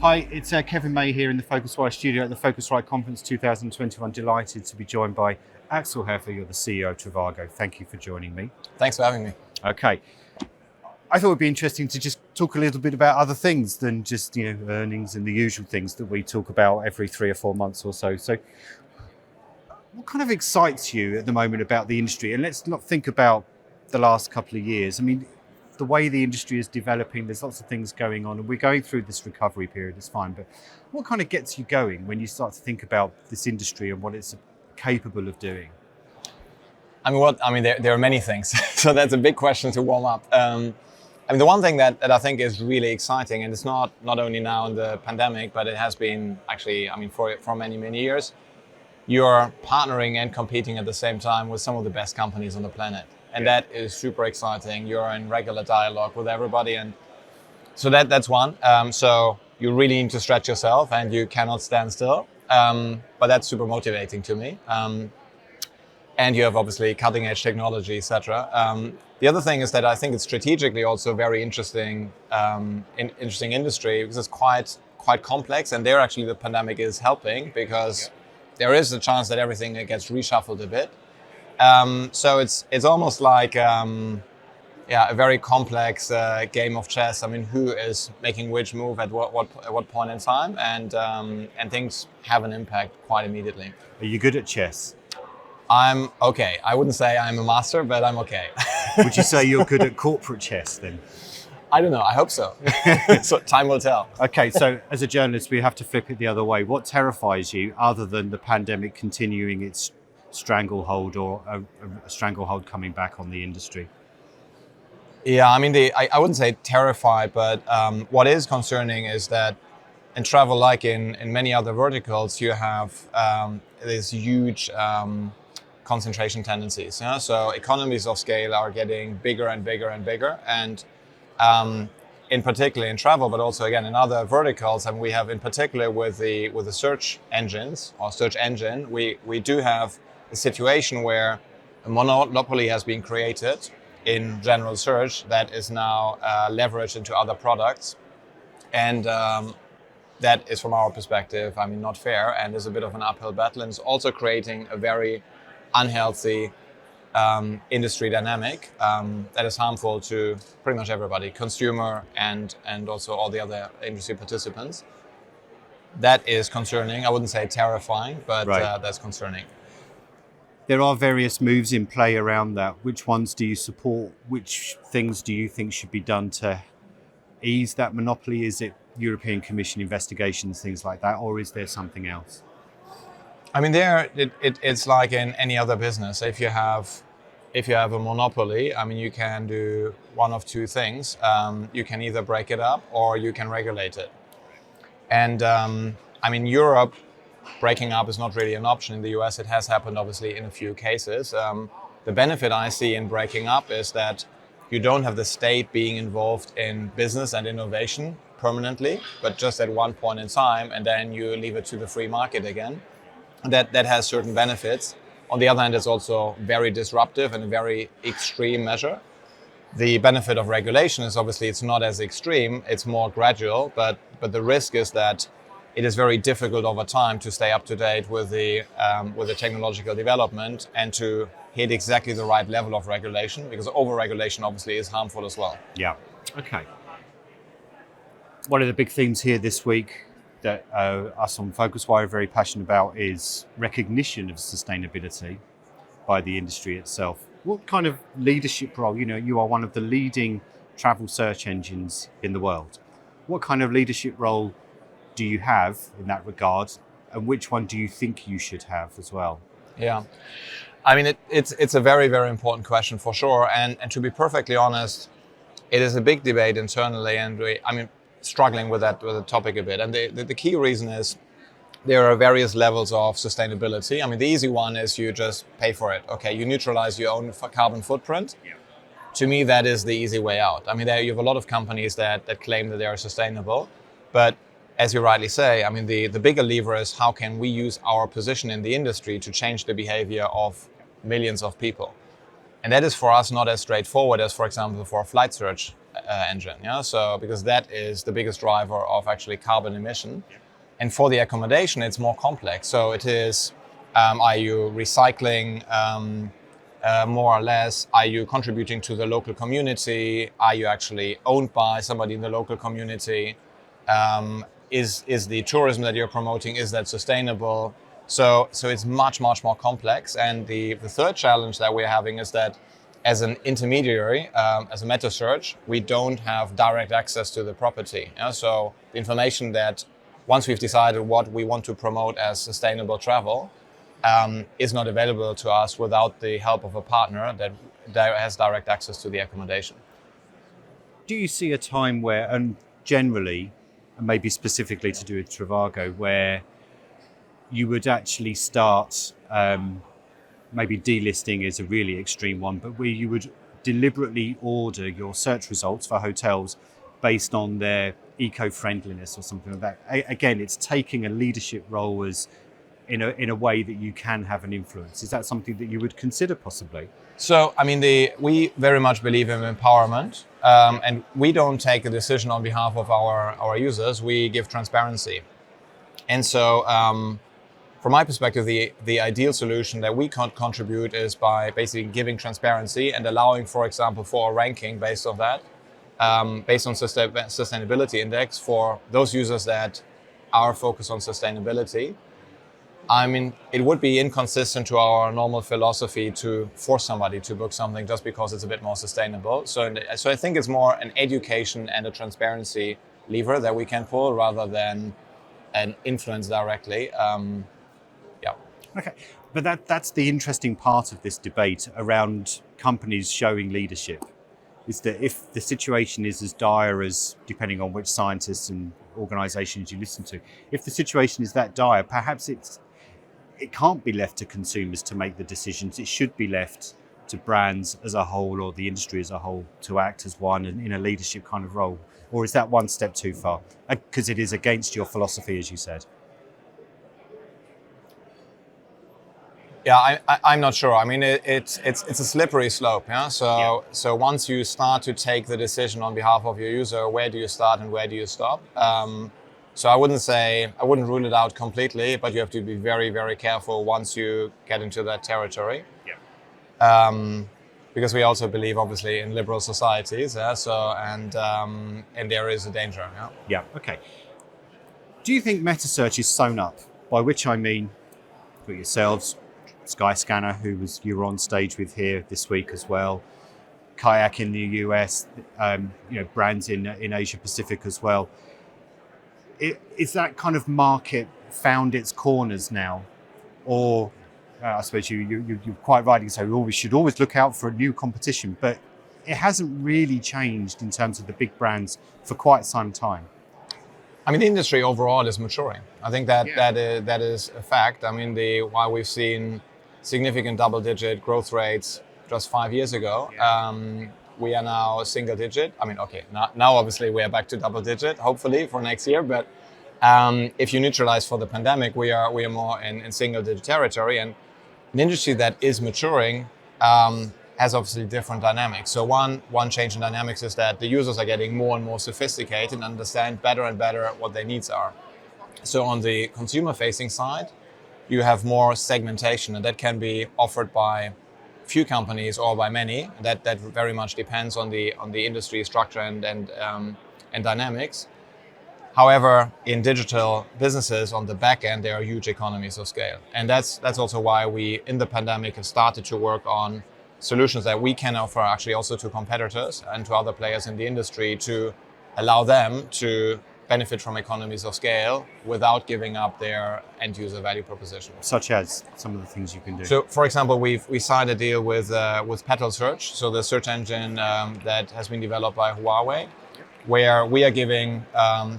Hi, it's Kevin May here in the PhocusWire studio at the Phocuswright Conference 2021. Delighted to be joined by Axel Hefer. You're the CEO of Trivago. Thank you for joining me. Thanks for having me. Okay. I thought it would be interesting to just talk a little bit about other things than just earnings and the usual things that we talk about every 3 or 4 months or so. So what kind of excites you at the moment about the industry? And let's not think about the last couple of years. I mean, the way the industry is developing, there's lots of things going on, and we're going through this recovery period, it's fine. But what kind of gets you going when you start to think about this industry and what it's capable of doing? There are many things, so that's a big question to warm up. The one thing that I think is really exciting, and it's not only now in the pandemic, but it has been actually, for many, many years, you're partnering and competing at the same time with some of the best companies on the planet. And that is super exciting. You're in regular dialogue with everybody. And so that's one. So you really need to stretch yourself and you cannot stand still. But that's super motivating to me. And you have obviously cutting edge technology, etc. The other thing is that I think it's strategically also very interesting industry because it's quite complex. And there actually the pandemic is helping because there is a chance that everything gets reshuffled a bit. So it's almost like a very complex game of chess. I mean, who is making which move at what point in time, and things have an impact quite immediately. Are you good at chess? I'm okay. I wouldn't say I'm a master, but I'm okay. Would you say you're good at corporate chess then? I don't know. I hope so. So time will tell. Okay, so as a journalist, we have to flip it the other way. What terrifies you other than the pandemic continuing its stranglehold or a stranglehold coming back on the industry? Yeah, I wouldn't say terrified, but what is concerning is that in travel, like in many other verticals, you have these huge concentration tendencies. Yeah? So economies of scale are getting bigger and bigger and bigger. And in particular in travel, but also again in other verticals, and we have in particular with the search engines or search engine, we do have a situation where a monopoly has been created in general search that is now leveraged into other products. And that is, from our perspective, not fair and is a bit of an uphill battle, and it's also creating a very unhealthy industry dynamic that is harmful to pretty much everybody, consumer and also all the other industry participants. That is concerning. I wouldn't say terrifying, but that's concerning. There are various moves in play around that. Which ones do you support? Which things do you think should be done to ease that monopoly? Is it European Commission investigations, things like that, or is there something else? It's like in any other business. If you have a monopoly, you can do one of two things. You can either break it up or you can regulate it. And Europe, breaking up is not really an option. In the US, it has happened, obviously, in a few cases. The benefit I see in breaking up is that you don't have the state being involved in business and innovation permanently, but just at one point in time, and then you leave it to the free market again. That has certain benefits. On the other hand, it's also very disruptive and a very extreme measure. The benefit of regulation is obviously it's not as extreme, it's more gradual, but the risk is that it is very difficult over time to stay up to date with the technological development and to hit exactly the right level of regulation, because over-regulation obviously is harmful as well. Yeah. Okay. One of the big themes here this week that us on PhocusWire are very passionate about is recognition of sustainability by the industry itself. What kind of leadership role? You are one of the leading travel search engines in the world. What kind of leadership role do you have in that regard, and which one do you think you should have as well? Yeah, it's a very, very important question for sure. And to be perfectly honest, it is a big debate internally, and struggling with the topic a bit. And the key reason is there are various levels of sustainability. The easy one is you just pay for it. Okay, you neutralize your own carbon footprint. Yeah. To me, that is the easy way out. There you have a lot of companies that claim that they are sustainable, but as you rightly say, the bigger lever is how can we use our position in the industry to change the behavior of millions of people. And that is for us not as straightforward as, for example, for flight search. engine. Yeah, so because that is the biggest driver of actually carbon emission. And for the accommodation, it's more complex. So it is, are you recycling more or less? Are you contributing to the local community? Are you actually owned by somebody in the local community? Is the tourism that you're promoting, is that sustainable? So it's much more complex. And the third challenge that we're having is that as an intermediary, as a meta search, we don't have direct access to the property. Yeah? So the information that once we've decided what we want to promote as sustainable travel is not available to us without the help of a partner that has direct access to the accommodation. Do you see a time where, and generally, and maybe specifically to do with Trivago, where you would actually start, maybe delisting is a really extreme one, but where you would deliberately order your search results for hotels based on their eco-friendliness or something like that? Again, it's taking a leadership role as in a way that you can have an influence. Is that something that you would consider possibly? So, I mean, we very much believe in empowerment, and we don't take a decision on behalf of our users. We give transparency. And so, from my perspective, the ideal solution that we can contribute is by basically giving transparency and allowing, for example, for a ranking based on that, based on sustainability index for those users that are focused on sustainability. I mean, it would be inconsistent to our normal philosophy to force somebody to book something just because it's a bit more sustainable. So I think it's more an education and a transparency lever that we can pull rather than an influence directly. Okay, but that's the interesting part of this debate around companies showing leadership, is that if the situation is as dire as, depending on which scientists and organisations you listen to, if the situation is that dire, perhaps it can't be left to consumers to make the decisions. It should be left to brands as a whole or the industry as a whole to act as one and in a leadership kind of role. Or is that one step too far? Because it is against your philosophy, as you said. Yeah, I'm not sure. I mean, it's a slippery slope. Yeah. So once you start to take the decision on behalf of your user, where do you start and where do you stop? So I wouldn't rule it out completely, but you have to be very, very careful once you get into that territory. Yeah. Because we also believe, obviously, in liberal societies. Yeah. So and there is a danger. Yeah. Yeah. Okay. Do you think meta search is sewn up? By which I mean, for yourselves, Skyscanner, who you were on stage with here this week as well, Kayak in the US, brands in Asia Pacific as well. Is that kind of market found its corners now? Or I suppose you're quite right to say we should always look out for a new competition, but it hasn't really changed in terms of the big brands for quite some time. I mean, the industry overall is maturing. I think that is a fact. I mean, while we've seen significant double-digit growth rates just 5 years ago, we are now single-digit. I mean, okay, now obviously we are back to double-digit, hopefully for next year. But if you neutralize for the pandemic, we are more in single-digit territory. And an industry that is maturing has obviously different dynamics. So one change in dynamics is that the users are getting more and more sophisticated and understand better and better what their needs are. So on the consumer-facing side, you have more segmentation, and that can be offered by few companies or by many. That very much depends on the industry structure and dynamics. However, in digital businesses on the back end, there are huge economies of scale, and that's also why we in the pandemic have started to work on solutions that we can offer actually also to competitors and to other players in the industry to allow them to benefit from economies of scale without giving up their end user value proposition. Such as some of the things you can do. So, for example, we signed a deal with Petal Search, so the search engine that has been developed by Huawei, where we are giving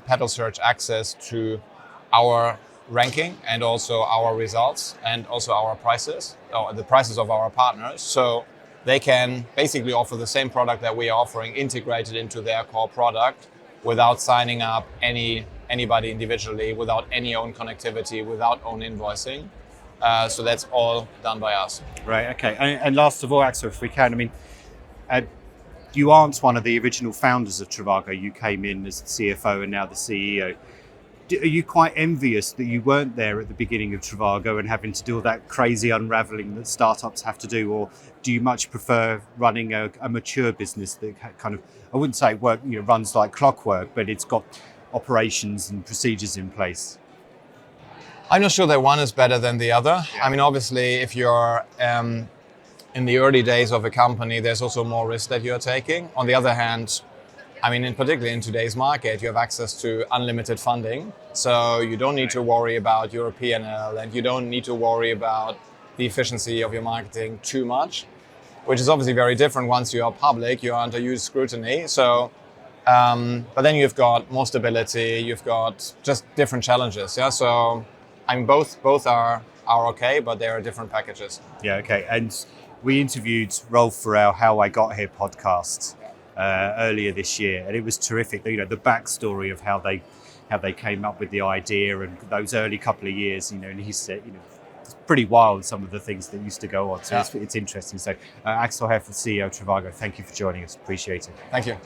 Petal Search access to our ranking and also our results and also our prices, or the prices of our partners. So they can basically offer the same product that we are offering integrated into their core product without signing up anybody individually, without any own connectivity, without own invoicing. So that's all done by us. Right, okay. And last of all, Axel, if we can, I mean, you aren't one of the original founders of Trivago. You came in as the CFO and now the CEO. Are you quite envious that you weren't there at the beginning of Trivago and having to do all that crazy unraveling that startups have to do, or do you much prefer running a mature business that kind of, I wouldn't say runs like clockwork, but it's got operations and procedures in place? I'm not sure that one is better than the other. Yeah. I mean, obviously, if you're in the early days of a company, there's also more risk that you're taking. On the other hand, I mean, in particularly in today's market, you have access to unlimited funding. So you don't need to worry about your P&L, and you don't need to worry about the efficiency of your marketing too much, which is obviously very different once you are public. You're under huge scrutiny. So, but then you've got more stability, you've got just different challenges. Yeah. So, I mean, both are okay, but they are different packages. Yeah. Okay. And we interviewed Rolf for our How I Got Here podcast earlier this year, and it was terrific. The backstory of how they came up with the idea and those early couple of years. And he said, it's pretty wild some of the things that used to go on. So it's interesting. So Axel Hefer, CEO of Trivago, thank you for joining us. Appreciate it. Thank you.